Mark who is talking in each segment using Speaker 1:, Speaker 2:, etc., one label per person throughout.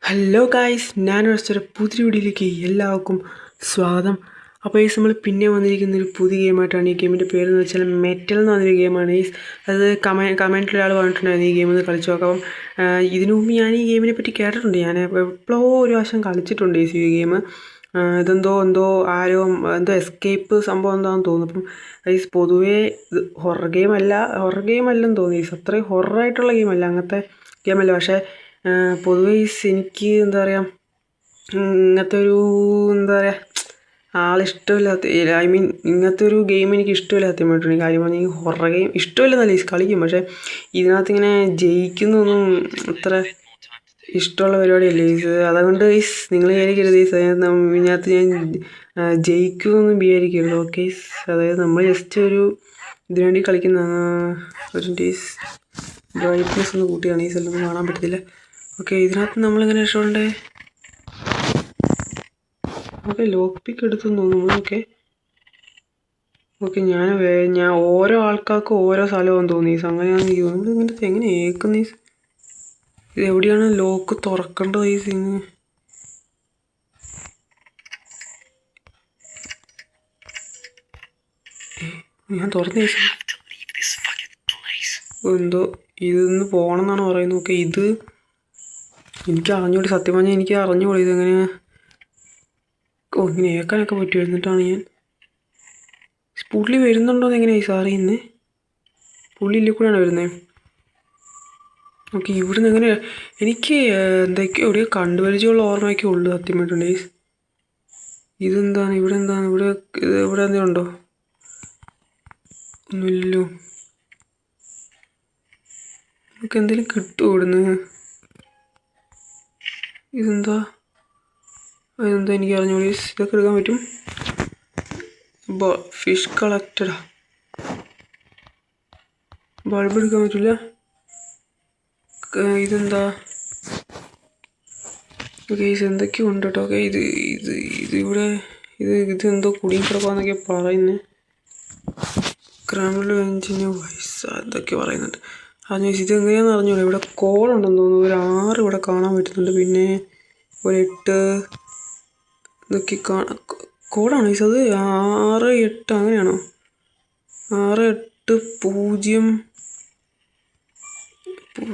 Speaker 1: Hello guys, ഞാനൊരു പുതിയ വീഡിയോയിലേക്ക് എല്ലാവർക്കും സ്വാഗതം. അപ്പോൾ ഈ നമ്മൾ പിന്നെ വന്നിരിക്കുന്ന ഒരു പുതിയ ഗെയിമായിട്ടാണ്. ഈ ഗെയിമിൻ്റെ പേരെന്ന് വെച്ചാൽ മെറ്റൽ എന്ന് പറഞ്ഞൊരു ഗെയിമാണ്. അത് കമൻറ്റിൽ ഒരാൾ പറഞ്ഞിട്ടുണ്ടായിരുന്നു ഈ ഗെയിം ഒന്ന് കളിച്ചു നോക്കാം. ഇതിനു മുമ്പ് ഞാൻ ഈ ഗെയിമിനെ പറ്റി കേട്ടിട്ടുണ്ട്. ഞാൻ എപ്പോഴോ ഒരു വർഷം കളിച്ചിട്ടുണ്ട് ഈ ഗെയിം. എന്തോ ആരോ എസ്കേപ്പ് സംഭവം എന്താണെന്ന് തോന്നുന്നു. അപ്പം ഈ പൊതുവേ ഇത് ഹൊറർ ഗെയിമല്ലെന്ന് തോന്നി. അത്രയും ഹൊററായിട്ടുള്ള ഗെയിമല്ല, അങ്ങനത്തെ ഗെയിമല്ല. പക്ഷേ പൊതുവേ എനിക്ക് എന്താ പറയുക, ഇങ്ങനത്തെ ഒരു എന്താ പറയുക ആളിഷ്ടമില്ലാത്ത, ഇങ്ങനത്തെ ഒരു ഗെയിം എനിക്ക് ഇഷ്ടമില്ലാത്തമായിട്ടുണ്ട്. കാര്യം പറഞ്ഞാൽ ഈ ഹൊറർ ഗെയിം ഇഷ്ടമില്ലെന്നല്ല, കളിക്കും. പക്ഷേ ഇതിനകത്ത് ഇങ്ങനെ ജയിക്കുന്നൊന്നും അത്ര ഇഷ്ടമുള്ള പരിപാടിയല്ലേ അതുകൊണ്ട് നിങ്ങൾ വിചാരിക്കരുത് ഇതിനകത്ത് ഞാൻ ജയിക്കുമെന്നൊന്നും വിചാരിക്കരുത്. ഓക്കെ, അതായത് നമ്മൾ ജസ്റ്റ് ഒരു ഇതിനു വേണ്ടി കളിക്കുന്ന ഒരു ബ്രൈറ്റ്നെസ് ഒന്ന് കൂട്ടിയാണ്. ഈ സ്ഥലത്തൊന്നും കാണാൻ പറ്റത്തില്ല. ഓക്കെ, ഇതിനകത്ത് നമ്മളിങ്ങനെ രക്ഷപ്പെടണ്ടേ? ഓക്കെ, ലോക്ക് പിക്ക് എടുത്തെന്ന് തോന്നുന്നു. ഓക്കെ ഞാൻ ഓരോ ആൾക്കാർക്കും ഓരോ സ്ഥലമാണെന്ന് തോന്നി. അങ്ങനെയാണെന്ന് തോന്നുന്നു. ഇങ്ങനത്തെ എങ്ങനെ ഏക്കുന്ന ഇത് എവിടെയാണ് ലോക്ക് തുറക്കേണ്ടത്? ഈ സിങ് ഞാൻ തുറന്ന എന്തോ ഇതൊന്ന് പോകണമെന്നാണ് പറയുന്നത്. ഓക്കെ, ഇത് എനിക്ക് അറിഞ്ഞൂടി, സത്യം പറഞ്ഞാൽ എനിക്ക് അറിഞ്ഞുകൂടി ഇതെങ്ങനെ ഇങ്ങനെ ഏക്കാനൊക്കെ പറ്റും. എന്നിട്ടാണ് ഞാൻ പുള്ളി വരുന്നുണ്ടോയെന്ന് എങ്ങനെയായി അറിയുന്നത്? പുള്ളി ഇല്ലേ കൂടെയാണ് വരുന്നത്. ഓക്കെ, ഇവിടുന്ന് എങ്ങനെ എനിക്ക് എന്തൊക്കെയോ എവിടെയോ കണ്ടുപരിചയമുള്ള ഓർമ്മയൊക്കെ ഉള്ളു സത്യമായിട്ടുണ്ട്. ഇതെന്താണ് ഇവിടെ എന്തെങ്കിലും ഉണ്ടോ? ഒന്നുമില്ലല്ലോ. നമുക്ക് എന്തെങ്കിലും കിട്ടുമോ ഇവിടുന്ന്? ഇതെന്താ എനിക്ക് അറിഞ്ഞോളൂ. ഇതൊക്കെ എടുക്കാൻ പറ്റും. ഫിഷ് കളക്ടഡാ. ബൾബ് എടുക്കാൻ പറ്റില്ല. ഇതെന്താ? ഓക്കെ, എന്തൊക്കെയോ ഉണ്ട് കേട്ടോ. ഓക്കെ, ഇതിവിടെ ഇതെന്തോ കുടുങ്ങി കിടക്കാന്നൊക്കെ പറയുന്നത്. ക്രാമിൽ എഞ്ചിന് പൈസ ഇതൊക്കെ പറയുന്നുണ്ട്. ഇതെങ്ങനെയാണെന്ന് അറിഞ്ഞോളൂ. ഇവിടെ കോളുണ്ടെന്ന് തോന്നുന്നു. ഒരു 6 ഇവിടെ കാണാൻ പറ്റുന്നുണ്ട്. പിന്നെ ഒരു 8 ഇതൊക്കെ കോഡാണോ അത്? 6, 8 അങ്ങനെയാണോ? 6, 8, 0.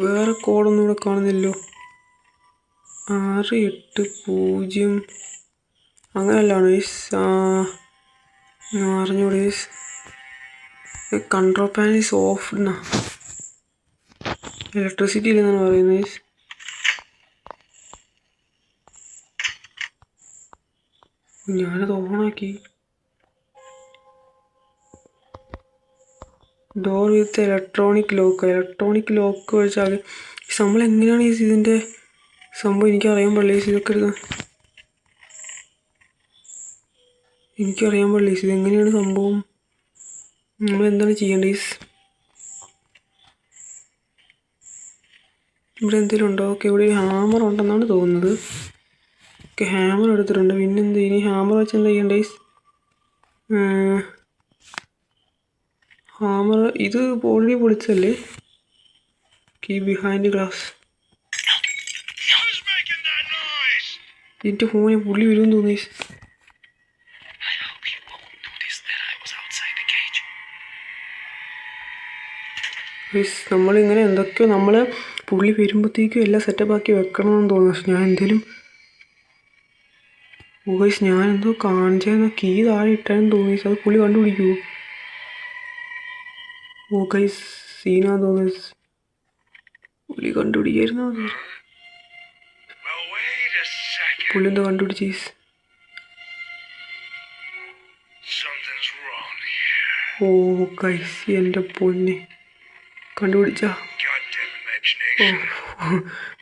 Speaker 1: വേറെ കോഡൊന്നും ഇവിടെ കാണുന്നില്ലല്ലോ. 6, 8, 0 അങ്ങനെയല്ലാണോ? അറിഞ്ഞൂടെ. കൺട്രോൾ പാനൽ ഈസ് ഓഫ് എന്നാ, ഇലക്ട്രിസിറ്റി ഇല്ലെന്നാണ് പറയുന്നത്. ഞാനത് ഓണാക്കി. ഡോർ വിത്ത് ഇലക്ട്രോണിക് ലോക്ക് വെച്ചാൽ നമ്മൾ എങ്ങനെയാണ് ഇതിൻ്റെ സംഭവം എനിക്കറിയാൻ പാടില്ല. ഇതൊക്കെ എനിക്കറിയാൻ പാടില്ല ഇതെങ്ങനെയാണ് സംഭവം. നമ്മളെന്താണ് ചെയ്യേണ്ടത്? ഇവിടെ എന്തെങ്കിലും ഉണ്ടോ? ഓക്കെ, ഇവിടെ ഒരു ഹാമർ ഉണ്ടെന്നാണ് തോന്നുന്നത്. ഓക്കെ, ഹാമർ എടുത്തിട്ടുണ്ട്. പിന്നെന്ത് ഇനി ഹാമർ വെച്ച് എന്താ ചെയ്യണ്ടേ? ഹാമർ ഇത് ഓൾറെഡി പൊളിച്ചല്ലേ? Key behind glass. എൻ്റെ ഫോണിൽ പുള്ളി വരുമെന്ന് തോന്നി. നമ്മളിങ്ങനെ എന്തൊക്കെയോ പുള്ളി വരുമ്പോഴത്തേക്കും എല്ലാം സെറ്റപ്പാക്കി വെക്കണമെന്ന് തോന്നുന്നു. പക്ഷെ ഞാൻ എന്തേലും ഞാനെന്തോ കാണിച്ചെന്ന് കീ താഴെ ഇട്ടാന്ന് തോന്നി. അത് പുള്ളി കണ്ടുപിടിക്കുമോ? സീനാന്ന് തോന്നുന്നു. പുള്ളി കണ്ടുപിടിക്കായിരുന്നു. പുള്ളി എന്തോ കണ്ടുപിടിച്ച്. എൻ്റെ പൊന്നെ, കണ്ടുപിടിച്ച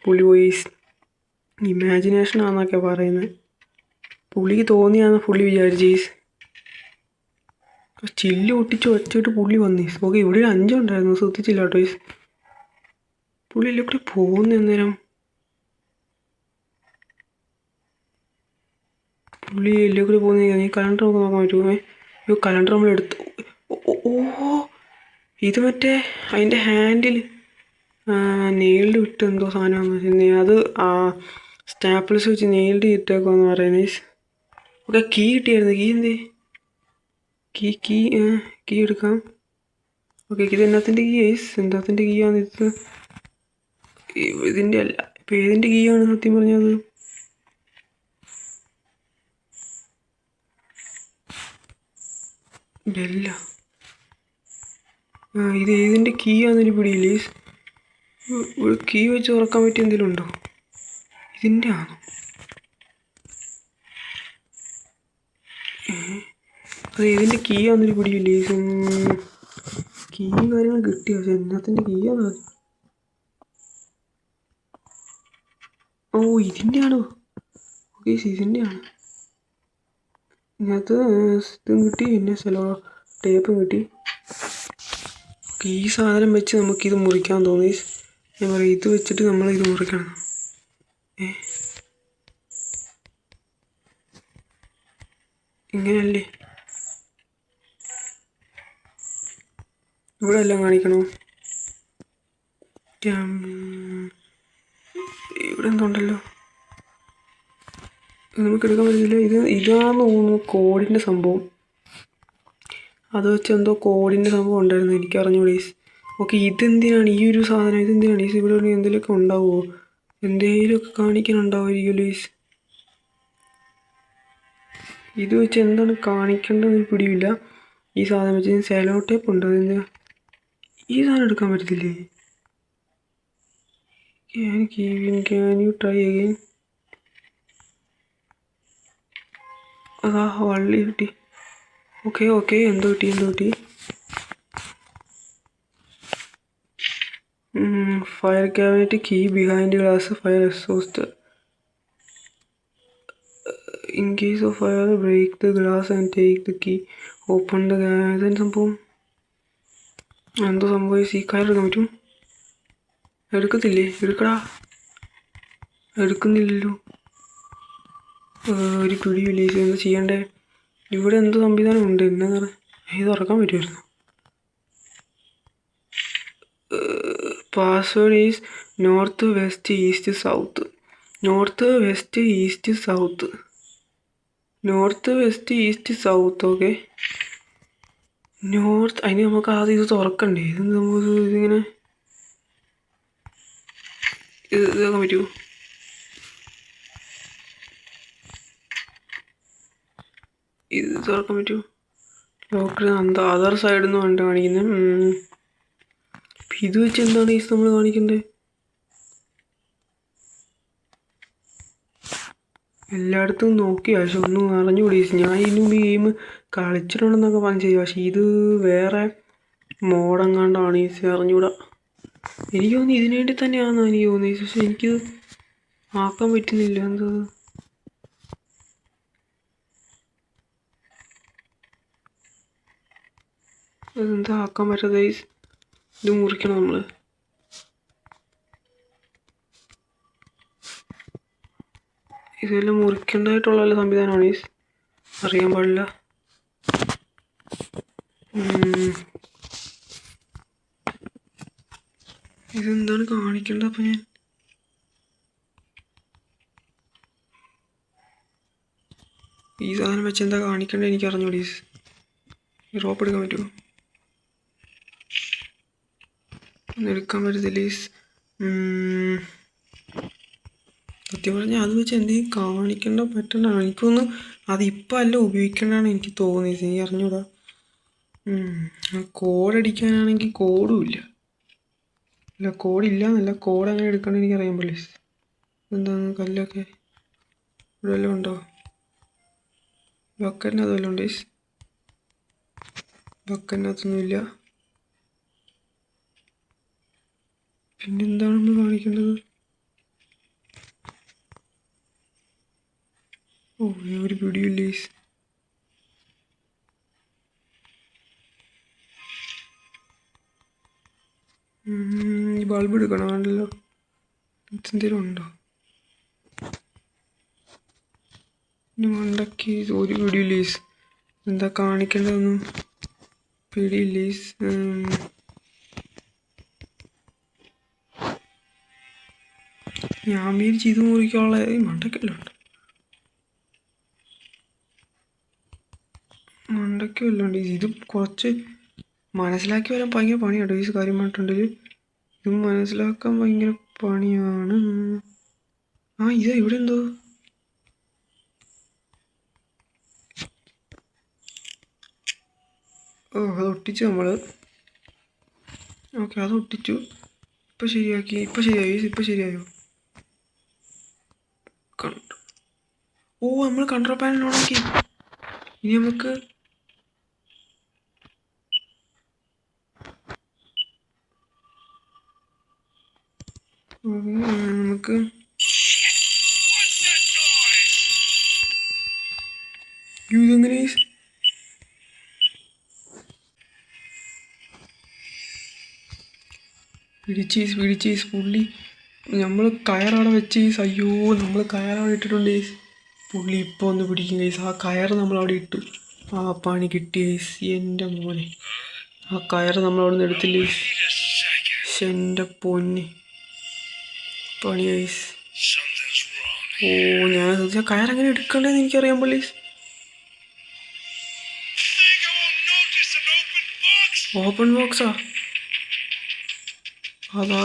Speaker 1: പുള്ളി പോയി. ഇമാജിനേഷൻ ആണെന്നൊക്കെ പറയുന്നത്. പുള്ളിക്ക് തോന്നിയാന്ന് പുള്ളി വിചാരിച്ച്. ചില്ല് ഒട്ടിച്ച് വച്ചിട്ട് പുള്ളി വന്നേ. ഓക്കെ, ഇവിടെ ഒരു 5 ഉണ്ടായിരുന്നു, ശ്രദ്ധിച്ചില്ല കേട്ടോ. പുള്ളി എല്ലാം കൂടെ പോകുന്ന അന്നേരം പുള്ളി എല്ലാം കൂടെ പോകുന്ന. ഈ കലണ്ടർ നമുക്ക് നോക്കാൻ പറ്റുമോ? കലണ്ടർ നമ്മൾ എടുത്ത്. ഇത് മറ്റേ അതിൻ്റെ ഹാൻഡിൽ നെയിൽഡ് വിട്ട് എന്തോ സാധനമാണെന്ന് വെച്ചാൽ അത് സ്റ്റാപ്പിൾസ് വെച്ച് നേരിട്ട് ഇട്ടേക്കുമെന്ന് പറയുന്നത്. ഓക്കെ, കീ കിട്ടിയായിരുന്നു. കീ എന്തേ? കീ എടുക്കാം. ഓക്കെ, ഇത് എന്നാത്തിൻ്റെ കീ ഐസ്? എന്താത്തിൻ്റെ കീ ആണ് ഇത്? ഇതിൻ്റെ അല്ല. ഇപ്പം ഏതിൻ്റെ കീ ആണ് സത്യം പറഞ്ഞത്? ബെല്ല. ഇത് ഏതിൻ്റെ കീ ആണെന്നൊരു പിടിയില്ലേ? കീ വെച്ച് തുറക്കാൻ പറ്റിയ എന്തെങ്കിലും ഉണ്ടോ? ഇതിൻ്റെ ആണോ? അത് ഏതിൻ്റെ കീ ആണെന്നൊരു പിടിയില്ലേ? കീയും കാര്യങ്ങളും കിട്ടി, പക്ഷെ എന്നാത്തിൻ്റെ കീ ആണ്? ഓ, ഇതിൻ്റെ ആണോ? ഓക്കെ, ഇതിൻ്റെ ആണ്. ഇതിനകത്ത് ഇതും കിട്ടി, പിന്നെ സെലോ ടേപ്പും കിട്ടി. ഈ സാധനം വെച്ച് നമുക്കിത് മുറിക്കാൻ തോന്നി. ഞാൻ പറയും, ഇത് വെച്ചിട്ട് നമ്മളിത് മുറിക്കണം. ഇങ്ങനെയല്ലേ? ഇവിടെ എല്ലാം കാണിക്കണോ? ഇവിടെ എന്തുണ്ടല്ലോ? നമുക്ക് എടുക്കാൻ പറ്റില്ല. ഇതാന്ന് തോന്നുന്നു കോഡിൻ്റെ സംഭവം. അത് വെച്ച് എന്തോ കോഡിൻ്റെ സംഭവം ഉണ്ടായിരുന്നു, എനിക്ക് അറിഞ്ഞൂടെ. ഓക്കെ, ഇതെന്തിനാണ് ഈ ഒരു സാധനം? ഇതെന്തിനാണ് ഈ ഇവിടെ എന്തെങ്കിലുമൊക്കെ ഉണ്ടാവുമോ? എന്തെങ്കിലുമൊക്കെ കാണിക്കാനുണ്ടാവുമായിരിക്കും ലീസ്. ഇത് വെച്ച് എന്താണ് കാണിക്കേണ്ടതെന്ന് പിടിയില്ല. ഈ സാധനം വെച്ച് സെലോ ടേപ്പ് ഉണ്ട്. അതിന് ഈ സാധനം എടുക്കാൻ പറ്റത്തില്ലേ? Can you try again? അതാ വള്ളി കിട്ടി. ഓക്കെ, എന്തോ കിട്ടി? Fire cabinet key behind glass fire exhaust. In case of fire break the glass and take the key open the gas. സംഭവം എന്തോ സംഭവം. ഈ കയറെടുക്കാൻ പറ്റും? എടുക്കത്തില്ലേ? എടുക്കുന്നില്ലല്ലോ. ഒരു പിടിയില്ലേ? എന്താ ചെയ്യണ്ടേ? ഇവിടെ എന്തോ സംവിധാനം ഉണ്ട്. എന്നാ ഇത് തുറക്കാൻ പറ്റുമായിരുന്നു. Password is north west east south. North west east south. Okay, north. അതിന് നമുക്ക് ആദ്യം ഇത് തുറക്കണ്ടേ? ഇതിങ്ങനെ ഇതാക്കാൻ പറ്റുമോ? ഇത് തുറക്കാൻ പറ്റുമോ? ലോക്കർ എന്താ അതർ സൈഡിൽ നിന്ന് വേണ്ട കാണിക്കുന്നത്. ഇത് വെച്ച് എന്താണ് ഈ നമ്മൾ കാണിക്കേണ്ടത്? എല്ലായിടത്തും നോക്കി, പക്ഷെ ഒന്നും അറിഞ്ഞുകൂടി. ഞാൻ ഇതിനും ഈ ഗെയിം കളിച്ചിട്ടുണ്ടെന്നൊക്കെ പറഞ്ഞു, പക്ഷെ ഇത് വേറെ മോഡെങ്ങാണ്ടാണ്. ഈ അറിഞ്ഞൂടാ. എനിക്ക് തോന്നി ഇതിനു വേണ്ടി തന്നെയാണെന്ന് എനിക്ക് തോന്നി, പക്ഷെ എനിക്ക് ആക്കാൻ പറ്റുന്നില്ല. അതെന്താ ആക്കാൻ പറ്റാതെ? ഇത് മുറിക്കണം നമ്മൾ. ഇതെല്ലാം മുറിക്കേണ്ടതായിട്ടുള്ള വല്ല സംവിധാനമാണ്. അറിയാൻ പാടില്ല. ഇതെന്താണ് കാണിക്കേണ്ടത്? അപ്പം ഞാൻ ഈ സാധനം വെച്ച് എന്താ കാണിക്കേണ്ടത് എനിക്ക് അറിഞ്ഞൂടി. ഈ റോപ്പ് എടുക്കാൻ പറ്റുമോ? ഒന്നും എടുക്കാൻ പറ്റത്തില്ല. സത്യം പറഞ്ഞാൽ അത് വെച്ച് എന്തെങ്കിലും കാണിക്കേണ്ട പറ്റണ്ടാണ്. എനിക്കൊന്ന് അതിപ്പോൾ അല്ല ഉപയോഗിക്കേണ്ടതാണ് എനിക്ക് തോന്നിയത്. എനിക്ക് അറിഞ്ഞൂടാ. കോഡടിക്കാനാണെങ്കിൽ കോഡും ഇല്ല. അല്ല, കോഡില്ല എന്നല്ല, കോഡ് അങ്ങനെ എടുക്കണമെന്ന് എനിക്ക് അറിയാൻ പാടില്ല. എന്താണ് കല്ലൊക്കെ ഇവിടെ വല്ലതും ഉണ്ടോ? ബക്കറ്റിനകത്ത് വല്ലതും ഉണ്ട്? ബക്കറ്റിനകത്തൊന്നുമില്ല. പിന്നെന്താണ് നമ്മൾ കാണിക്കേണ്ടത്? ഒരു പിടിയില്ലേ? ഈ ബൾബ് എടുക്കണം ആണല്ലോ. എന്തെങ്കിലും ഉണ്ടോ? ഇനി മണ്ടക്കി ഒരു പിടിയില്ലേ? എന്താ കാണിക്കേണ്ടതൊന്നും പിടിയില്ലേ? ഞാൻ വിചാരിച്ച് ഇത് മുറിക്കാനുള്ള മണ്ടയ്ക്കല്ലുണ്ട്. മണ്ടയ്ക്കല്ലുണ്ട് ഇത് കുറച്ച് മനസ്സിലാക്കി വരാൻ ഭയങ്കര പണിയാണ് ഈ കാര്യമായിട്ടുണ്ടെങ്കിൽ. ഇത് മനസ്സിലാക്കാൻ ഭയങ്കര പണിയാണ്. ഇതാ ഇവിടെ എന്തോ അത് ഒട്ടിച്ചു നമ്മൾ. ഓക്കെ അത് ഒട്ടിച്ചു. ഇപ്പം ശരിയാക്കി. ഇപ്പം ശരിയായോ? നമ്മൾ കൺട്രോൾ പാനൽ ഓണാക്കി. ഇനി നമുക്ക് ഇതെങ്ങനെ പിടിച്ച് പുള്ളി നമ്മൾ കയറവിടെ വെച്ച് അയ്യോ നമ്മൾ കയറവിടെ ഇട്ടിട്ടുണ്ട് പുള്ളി ഇപ്പോൾ ഒന്ന് പിടിക്കും ഗൈസ്. ആ കയറ് നമ്മളവിടെ ഇട്ടു. ആ പണി കിട്ടി ഗൈസ്. എൻ്റെ മോനെ ആ കയറ് നമ്മളവിടെ നിന്ന് എടുത്തില്ല ഗൈസ്. എൻ്റെ പൊന്നെ പണി ഗൈസ്. ഞാൻ ചോദിച്ചാൽ കയറെങ്ങനെ എടുക്കണ്ടേന്ന് എനിക്കറിയാൻ പ്ലീസ്. ഓപ്പൺ ബോക്സാ അതാ.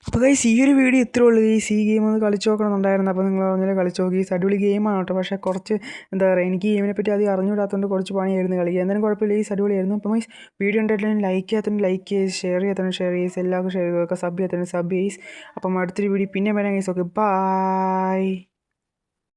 Speaker 1: അപ്പോൾ ഗൈസ് ഈ ഒരു വീഡിയോ ഇത്രേ ഉള്ളൂ. ഈ ഗെയിം ഒന്ന് കളിച്ച് നോക്കണമെന്നുണ്ടായിരുന്നു. അപ്പോൾ നിങ്ങൾ പറഞ്ഞാൽ കളിച്ച് നോക്കി. അടിപൊളി ഗെയിമാണ് കേട്ടോ. പക്ഷേ കുറച്ച് എന്താ പറയുക, എനിക്ക് ഗെയിമിനെ പറ്റി അധികം അറിഞ്ഞുകൂടാത്തതുകൊണ്ട് കുറച്ച് പണിയായിരുന്നു കളിക്കുക. എന്തായാലും കുഴപ്പമില്ല. അടിപൊളിയായിരുന്നു. അപ്പോൾ വീഡിയോ ഉണ്ടായിട്ടുണ്ടെങ്കിൽ ലൈക്ക് ചെയ്യാത്തതുകൊണ്ട് ലൈക്ക് ചെയ്ത്, ഷെയർ ചെയ്യാത്തതുകൊണ്ട് ഷെയർ ചെയ്ത്, എല്ലാവർക്കും ഷെയർ ചെയ്ത് വെക്കുക. സബ് ചെയ്യാത്തതുകൊണ്ട് സബ് ചെയ്ത്. അപ്പം അടുത്തൊരു വീഡിയോ പിന്നെ വരാം ഗൈസ്. Okay bye.